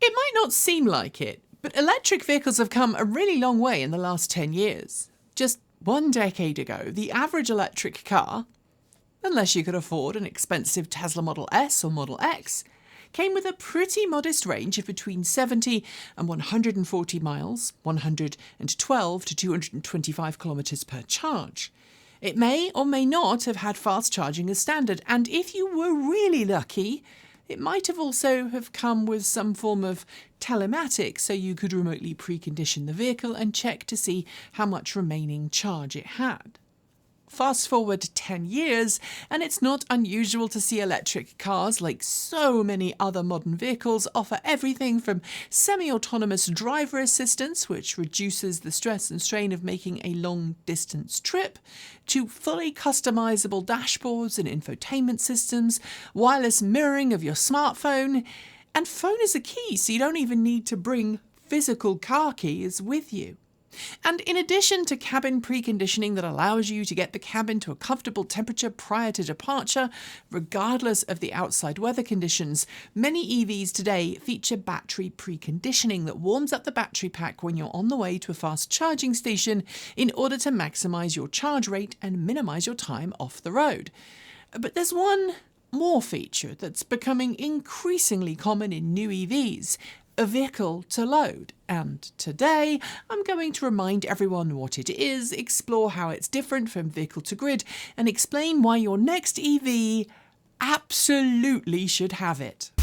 It might not seem like it, but electric vehicles have come a really long way in the last 10 years. Just 1 decade ago, the average electric car, unless you could afford an expensive Tesla Model S or Model X, came with a pretty modest range of between 70 and 140 miles, 112 to 225 kilometres per charge. It may or may not have had fast charging as standard, and if you were really lucky, it might have also have come with some form of telematics, so you could remotely precondition the vehicle and check to see how much remaining charge it had. Fast forward 10 years, and it's not unusual to see electric cars, like so many other modern vehicles, offer everything from semi-autonomous driver assistance, which reduces the stress and strain of making a long-distance trip, to fully customizable dashboards and infotainment systems, wireless mirroring of your smartphone, and phone is a key, so you don't even need to bring physical car keys with you. And in addition to cabin preconditioning that allows you to get the cabin to a comfortable temperature prior to departure, regardless of the outside weather conditions, many EVs today feature battery preconditioning that warms up the battery pack when you're on the way to a fast charging station in order to maximise your charge rate and minimise your time off the road. But there's one more feature that's becoming increasingly common in new EVs: a vehicle to load. And today I'm going to remind everyone what it is, explore how it's different from vehicle to grid, and explain why your next EV absolutely should have it.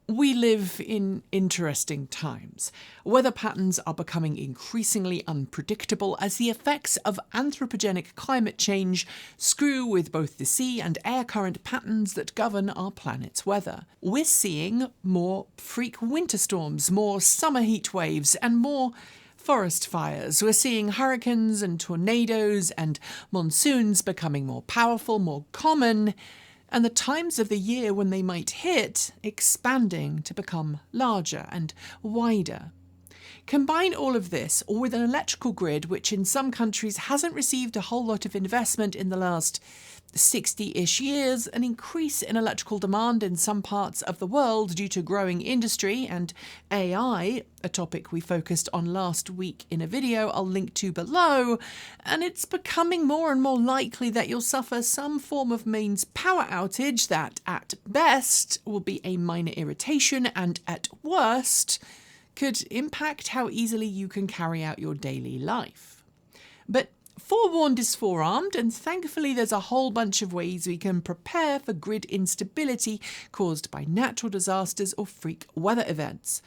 We live in interesting times. Weather patterns are becoming increasingly unpredictable as the effects of anthropogenic climate change screw with both the sea and air current patterns that govern our planet's weather. We're seeing more freak winter storms, more summer heat waves, and more forest fires. We're seeing hurricanes and tornadoes and monsoons becoming more powerful, more common, and the times of the year when they might hit expanding to become larger and wider. Combine all of this with an electrical grid which in some countries hasn't received a whole lot of investment in the last 60-ish years, an increase in electrical demand in some parts of the world due to growing industry and AI, a topic we focused on last week in a video I'll link to below, and it's becoming more and more likely that you'll suffer some form of mains power outage that at best will be a minor irritation and at worst could impact how easily you can carry out your daily life. But forewarned is forearmed, and thankfully there's a whole bunch of ways we can prepare for grid instability caused by natural disasters or freak weather events.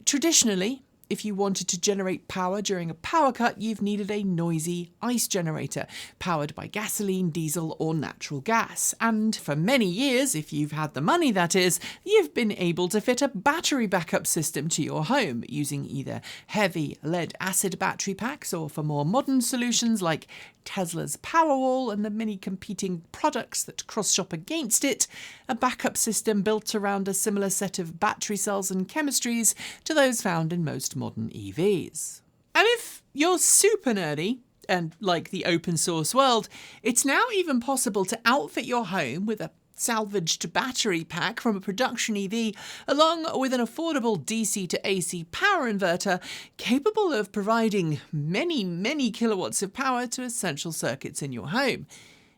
Traditionally, if you wanted to generate power during a power cut, you've needed a noisy ICE generator, powered by gasoline, diesel, or natural gas. And for many years, if you've had the money that is, you've been able to fit a battery backup system to your home, using either heavy lead-acid battery packs, or for more modern solutions like Tesla's Powerwall and the many competing products that cross-shop against it, a backup system built around a similar set of battery cells and chemistries to those found in most modern EVs. And if you're super nerdy and like the open source world, it's now even possible to outfit your home with a salvaged battery pack from a production EV, along with an affordable DC to AC power inverter capable of providing many kilowatts of power to essential circuits in your home.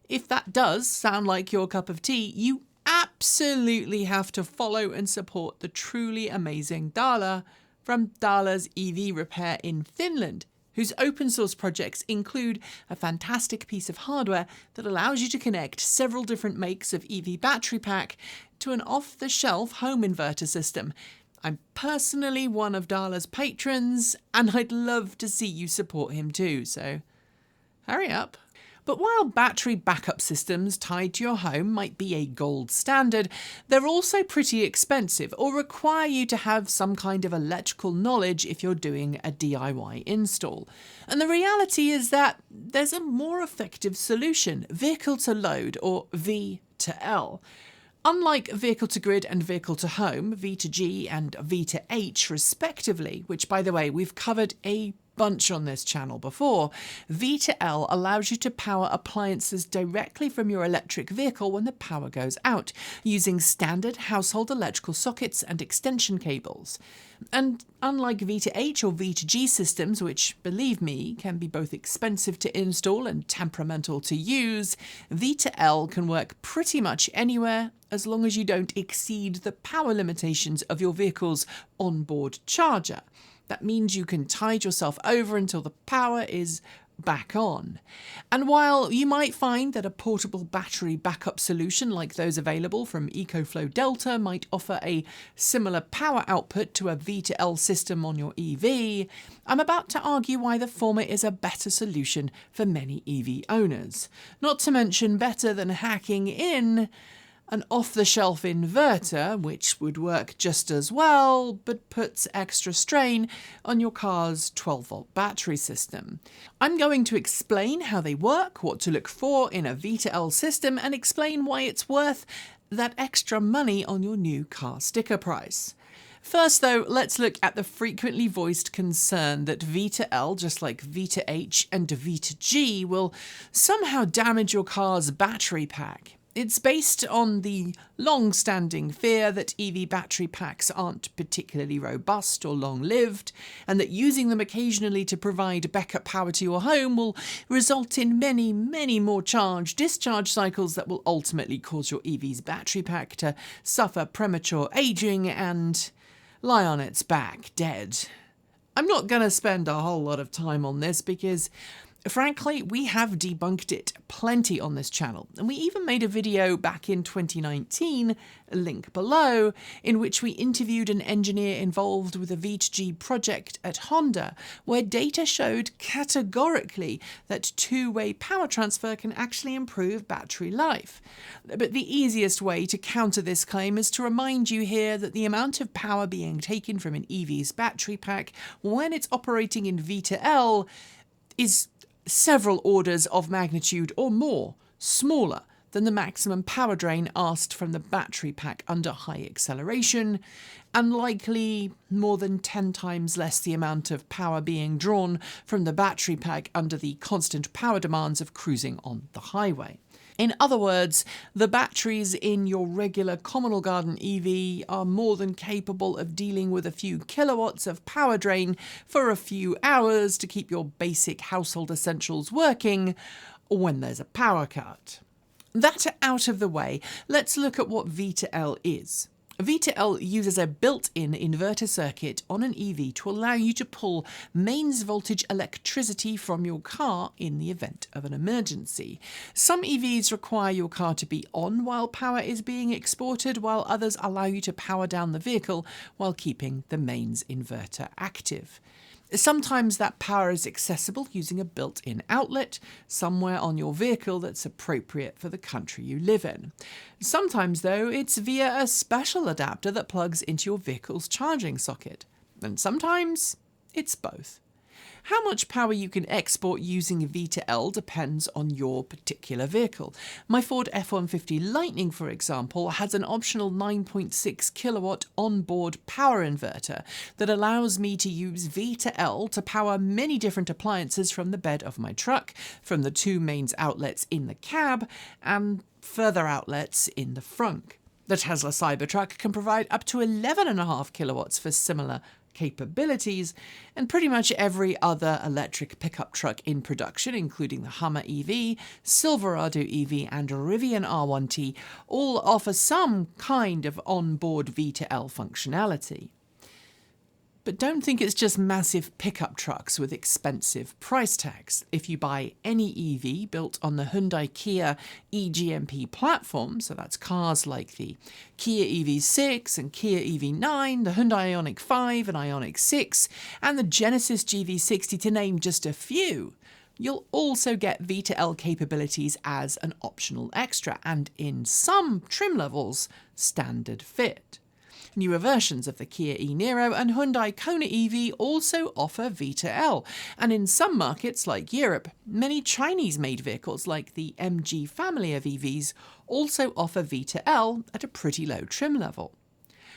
If that does sound like your cup of tea, you absolutely have to follow and support the truly amazing Dala from Dala's EV Repair in Finland, whose open source projects include a fantastic piece of hardware that allows you to connect several different makes of EV battery pack to an off-the-shelf home inverter system. I'm personally one of Dala's patrons, and I'd love to see you support him too, so hurry up. But while battery backup systems tied to your home might be a gold standard, they're also pretty expensive or require you to have some kind of electrical knowledge if you're doing a DIY install. And the reality is that there's a more effective solution: vehicle to load, or V2L. Unlike vehicle to grid and vehicle to home, V to G and V to H respectively, which by the way we've covered a bunch on this channel before, V2L allows you to power appliances directly from your electric vehicle when the power goes out, using standard household electrical sockets and extension cables. And unlike V2H or V2G systems, which, believe me, can be both expensive to install and temperamental to use, V2L can work pretty much anywhere as long as you don't exceed the power limitations of your vehicle's onboard charger. That means you can tide yourself over until the power is back on. And while you might find that a portable battery backup solution like those available from EcoFlow Delta might offer a similar power output to a V2L system on your EV, I'm about to argue why the former is a better solution for many EV owners. Not to mention better than hacking in an off-the-shelf inverter, which would work just as well, but puts extra strain on your car's 12-volt battery system. I'm going to explain how they work, what to look for in a V2L system, and explain why it's worth that extra money on your new car sticker price. First, though, let's look at the frequently voiced concern that V2L, just like V2H and V2G, will somehow damage your car's battery pack. It's based on the long-standing fear that EV battery packs aren't particularly robust or long-lived, and that using them occasionally to provide backup power to your home will result in many, many more charge-discharge cycles that will ultimately cause your EV's battery pack to suffer premature aging and lie on its back dead. I'm not going to spend a whole lot of time on this because frankly, we have debunked it plenty on this channel, and we even made a video back in 2019, a link below, in which we interviewed an engineer involved with a V2G project at Honda, where data showed categorically that two-way power transfer can actually improve battery life. But the easiest way to counter this claim is to remind you here that the amount of power being taken from an EV's battery pack when it's operating in V2L is several orders of magnitude or more smaller than the maximum power drain asked from the battery pack under high acceleration, and likely more than 10 times less the amount of power being drawn from the battery pack under the constant power demands of cruising on the highway. In other words, the batteries in your regular communal garden EV are more than capable of dealing with a few kilowatts of power drain for a few hours to keep your basic household essentials working when there's a power cut. That out of the way, let's look at what V2L is. V2L uses a built-in inverter circuit on an EV to allow you to pull mains voltage electricity from your car in the event of an emergency. Some EVs require your car to be on while power is being exported, while others allow you to power down the vehicle while keeping the mains inverter active. Sometimes that power is accessible using a built-in outlet somewhere on your vehicle that's appropriate for the country you live in. Sometimes, though, it's via a special adapter that plugs into your vehicle's charging socket. And sometimes it's both. How much power you can export using V2L depends on your particular vehicle. My Ford F-150 Lightning, for example, has an optional 9.6 kilowatt onboard power inverter that allows me to use V2L to power many different appliances from the bed of my truck, from the two mains outlets in the cab, and further outlets in the frunk. The Tesla Cybertruck can provide up to 11.5 kilowatts for similar capabilities, and pretty much every other electric pickup truck in production, including the Hummer EV, Silverado EV, and Rivian R1T, all offer some kind of onboard V2L functionality. But don't think it's just massive pickup trucks with expensive price tags. If you buy any EV built on the Hyundai Kia eGMP platform, so that's cars like the Kia EV6 and Kia EV9, the Hyundai Ioniq 5 and Ioniq 6, and the Genesis GV60 to name just a few, you'll also get V2L capabilities as an optional extra, and in some trim levels, standard fit. Newer versions of the Kia e-Niro and Hyundai Kona EV also offer V2L, and in some markets like Europe, many Chinese-made vehicles like the MG family of EVs also offer V2L at a pretty low trim level.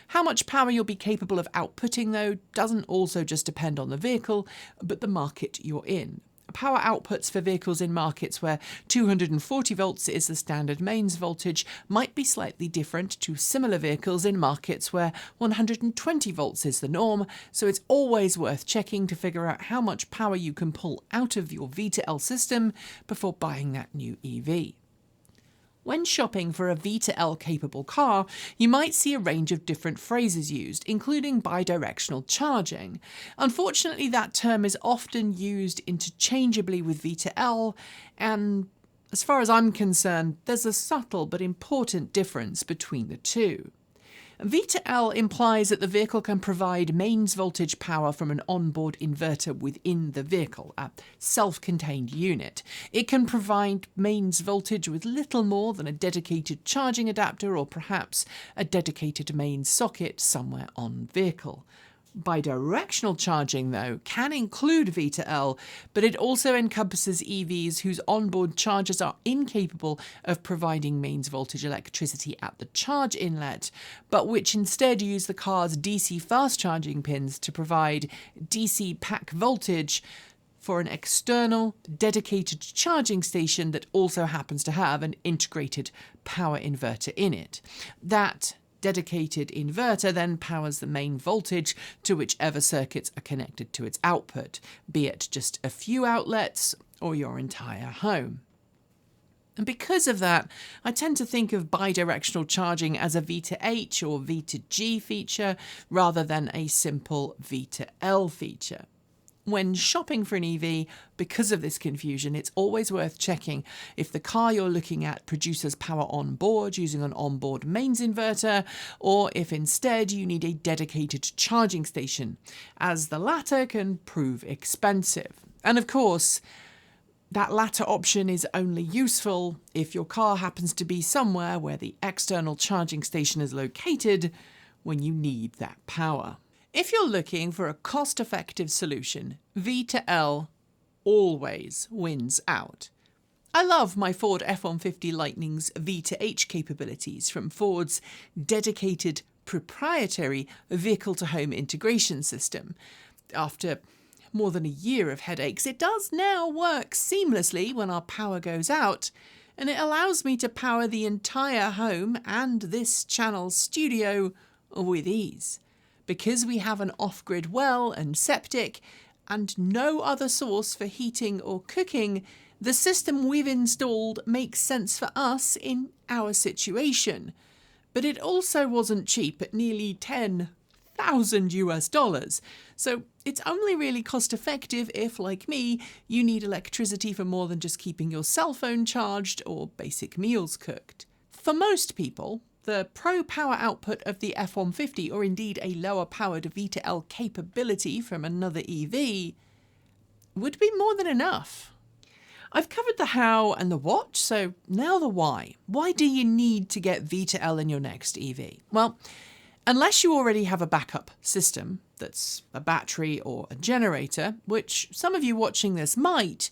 How much power you'll be capable of outputting, though, doesn't also just depend on the vehicle, but the market you're in. Power outputs for vehicles in markets where 240 volts is the standard mains voltage might be slightly different to similar vehicles in markets where 120 volts is the norm, so it's always worth checking to figure out how much power you can pull out of your V2L system before buying that new EV. When shopping for a V2L capable car, you might see a range of different phrases used, including bidirectional charging. Unfortunately, that term is often used interchangeably with V2L, and as far as I'm concerned, there's a subtle but important difference between the two. V2L implies that the vehicle can provide mains voltage power from an onboard inverter within the vehicle, a self-contained unit. It can provide mains voltage with little more than a dedicated charging adapter or perhaps a dedicated mains socket somewhere on vehicle. Bidirectional charging, though, can include V2L, but it also encompasses EVs whose onboard chargers are incapable of providing mains voltage electricity at the charge inlet, but which instead use the car's DC fast charging pins to provide DC pack voltage for an external, dedicated charging station that also happens to have an integrated power inverter in it. That dedicated inverter then powers the main voltage to whichever circuits are connected to its output, be it just a few outlets or your entire home. And because of that, I tend to think of bidirectional charging as a V2H or V2G feature rather than a simple V2L feature. When shopping for an EV, because of this confusion, it's always worth checking if the car you're looking at produces power on board using an onboard mains inverter, or if instead you need a dedicated charging station, as the latter can prove expensive. And of course, that latter option is only useful if your car happens to be somewhere where the external charging station is located when you need that power. If you're looking for a cost-effective solution, V2L always wins out. I love my Ford F-150 Lightning's V2H capabilities from Ford's dedicated proprietary vehicle-to-home integration system. After more than a year of headaches, it does now work seamlessly when our power goes out, and it allows me to power the entire home and this channel's studio with ease. Because we have an off-grid well and septic and no other source for heating or cooking, the system we've installed makes sense for us in our situation. But it also wasn't cheap at nearly $10,000. So it's only really cost-effective if, like me, you need electricity for more than just keeping your cell phone charged or basic meals cooked. For most people, the pro power output of the F-150, or indeed a lower powered V2L capability from another EV, would be more than enough. I've covered the how and the what, so now the why. Why do you need to get V2L in your next EV? Well, unless you already have a backup system that's a battery or a generator, which some of you watching this might,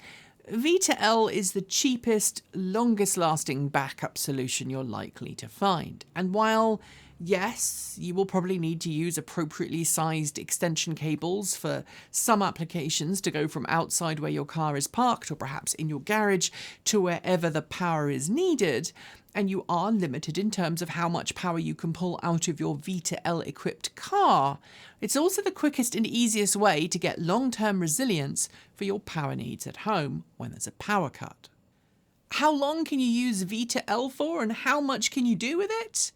V2L is the cheapest, longest-lasting backup solution you're likely to find. And while, yes, you will probably need to use appropriately sized extension cables for some applications to go from outside where your car is parked or perhaps in your garage to wherever the power is needed, and you are limited in terms of how much power you can pull out of your V2L-equipped car, it's also the quickest and easiest way to get long-term resilience for your power needs at home when there's a power cut. How long can you use V2L for, and how much can you do with it?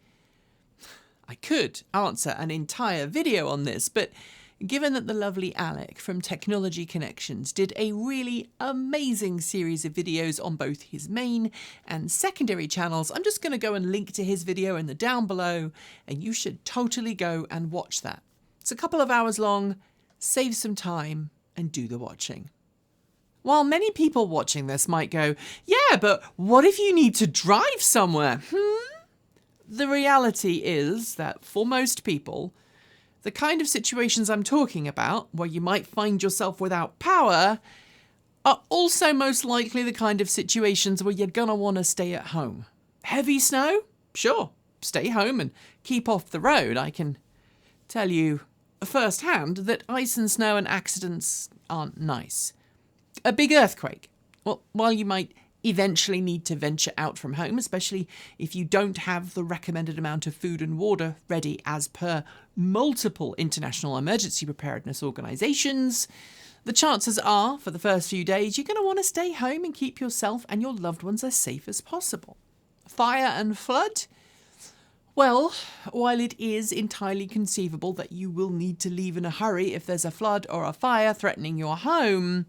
I could answer an entire video on this, but given that the lovely Alec from Technology Connections did a really amazing series of videos on both his main and secondary channels, I'm just going to go and link to his video in the down below, and you should totally go and watch that. It's a couple of hours long, save some time, and do the watching. While many people watching this might go, yeah, but what if you need to drive somewhere? The reality is that for most people, the kind of situations I'm talking about, where you might find yourself without power, are also most likely the kind of situations where you're gonna want to stay at home. Heavy snow? Sure, stay home and keep off the road. I can tell you firsthand that ice and snow and accidents aren't nice. A big earthquake. Well, while you might eventually need to venture out from home, especially if you don't have the recommended amount of food and water ready as per multiple international emergency preparedness organisations, the chances are, for the first few days, you're going to want to stay home and keep yourself and your loved ones as safe as possible. Fire and flood? Well, while it is entirely conceivable that you will need to leave in a hurry if there's a flood or a fire threatening your home,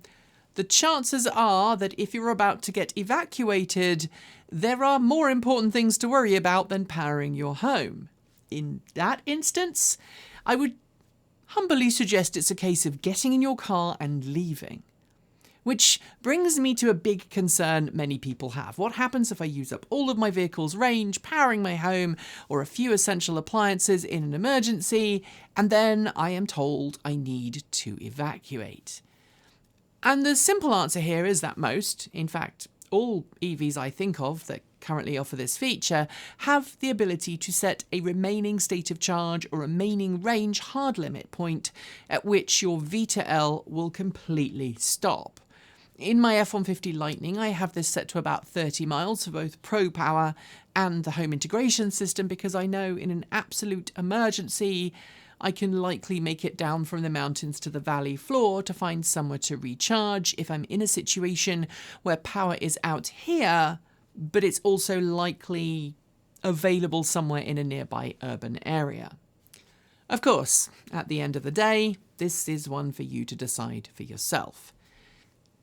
the chances are that if you're about to get evacuated, there are more important things to worry about than powering your home. In that instance, I would humbly suggest it's a case of getting in your car and leaving. Which brings me to a big concern many people have. What happens if I use up all of my vehicle's range, powering my home, or a few essential appliances in an emergency, and then I am told I need to evacuate? And the simple answer here is that most, in fact, all EVs I think of that currently offer this feature have the ability to set a remaining state of charge or remaining range hard limit point at which your V2L will completely stop. In my F-150 Lightning, I have this set to about 30 miles for both Pro Power and the home integration system because I know in an absolute emergency I can likely make it down from the mountains to the valley floor to find somewhere to recharge if I'm in a situation where power is out here, but it's also likely available somewhere in a nearby urban area. Of course, at the end of the day, this is one for you to decide for yourself.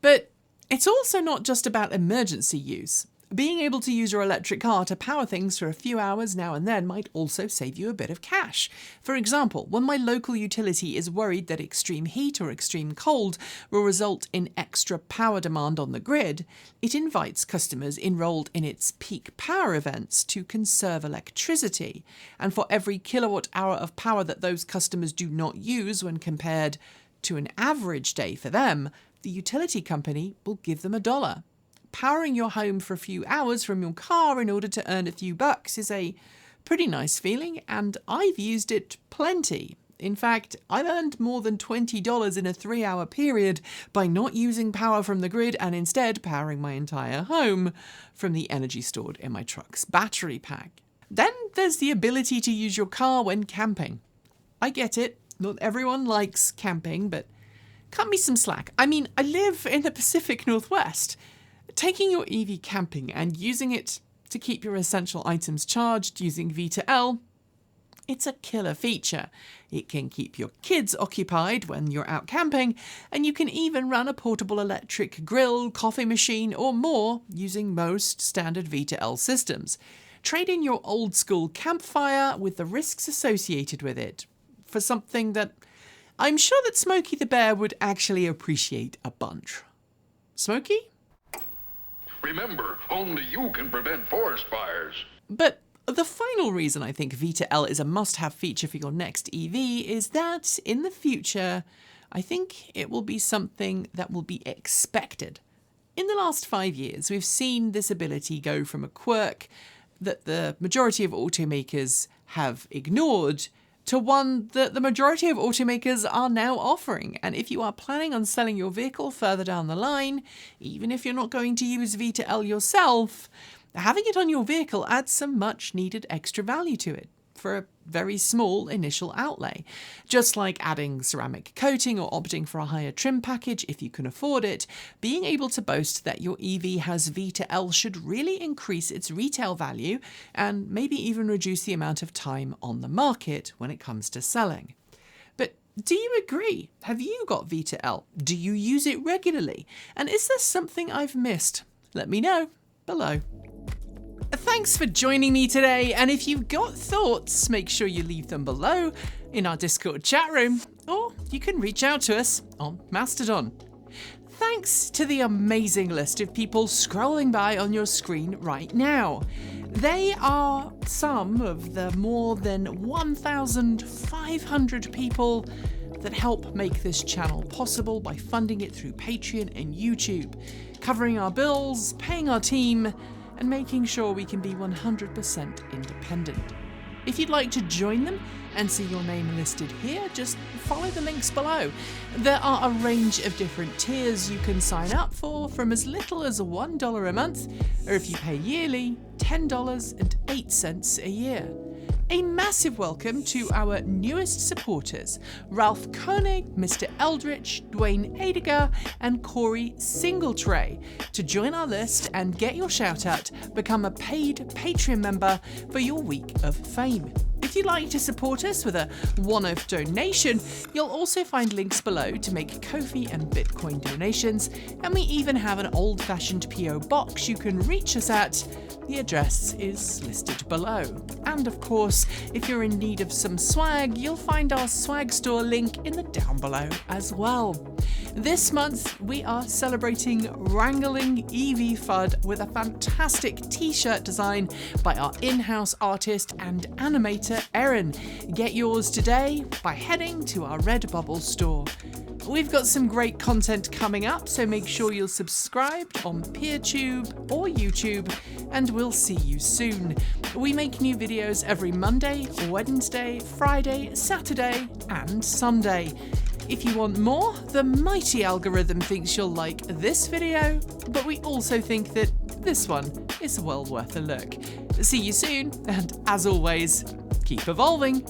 But it's also not just about emergency use. Being able to use your electric car to power things for a few hours now and then might also save you a bit of cash. For example, when my local utility is worried that extreme heat or extreme cold will result in extra power demand on the grid, it invites customers enrolled in its peak power events to conserve electricity. And for every kilowatt hour of power that those customers do not use when compared to an average day for them, the utility company will give them $1. Powering your home for a few hours from your car in order to earn a few bucks is a pretty nice feeling, and I've used it plenty. In fact, I've earned more than $20 in a 3-hour period by not using power from the grid and instead powering my entire home from the energy stored in my truck's battery pack. Then there's the ability to use your car when camping. I get it, not everyone likes camping, but cut me some slack. I mean, I live in the Pacific Northwest. Taking your EV camping and using it to keep your essential items charged using V2L, it's a killer feature. It can keep your kids occupied when you're out camping, and you can even run a portable electric grill, coffee machine, or more using most standard V2L systems. Trade in your old school campfire with the risks associated with it for something that I'm sure that Smokey the Bear would actually appreciate a bunch. Smokey? Remember, only you can prevent forest fires. But the final reason I think V2L is a must-have feature for your next EV is that, in the future, I think it will be something that will be expected. In the last 5 years, we've seen this ability go from a quirk that the majority of automakers have ignored to one that the majority of automakers are now offering. And if you are planning on selling your vehicle further down the line, even if you're not going to use V2L yourself, having it on your vehicle adds some much needed extra value to it for a very small initial outlay. Just like adding ceramic coating or opting for a higher trim package if you can afford it, being able to boast that your EV has V2L should really increase its retail value and maybe even reduce the amount of time on the market when it comes to selling. But do you agree? Have you got V2L? Do you use it regularly? And is there something I've missed? Let me know below. Thanks for joining me today, and if you've got thoughts, make sure you leave them below in our Discord chat room, or you can reach out to us on Mastodon. Thanks to the amazing list of people scrolling by on your screen right now. They are some of the more than 1,500 people that help make this channel possible by funding it through Patreon and YouTube, covering our bills, paying our team, and making sure we can be 100% independent. If you'd like to join them and see your name listed here, just follow the links below. There are a range of different tiers you can sign up for, from as little as $1 a month, or if you pay yearly, $10.08 a year. A massive welcome to our newest supporters, Ralph Koenig, Mr. Eldritch, Dwayne Adiger, and Corey Singletray. To join our list and get your shout out, become a paid Patreon member for your week of fame. If you'd like to support us with a one-off donation, you'll also find links below to make Ko-fi and Bitcoin donations, and we even have an old-fashioned PO box you can reach us at. The address is listed below. And of course, if you're in need of some swag, you'll find our swag store link in the down below as well. This month, we are celebrating Wrangling EV FUD with a fantastic t-shirt design by our in-house artist and animator, Erin. Get yours today by heading to our Redbubble store. We've got some great content coming up, so make sure you'll subscribe on PeerTube or YouTube, and we'll see you soon. We make new videos every Monday, Wednesday, Friday, Saturday, and Sunday. If you want more, the mighty algorithm thinks you'll like this video, but we also think that this one is well worth a look. See you soon, and as always, keep evolving.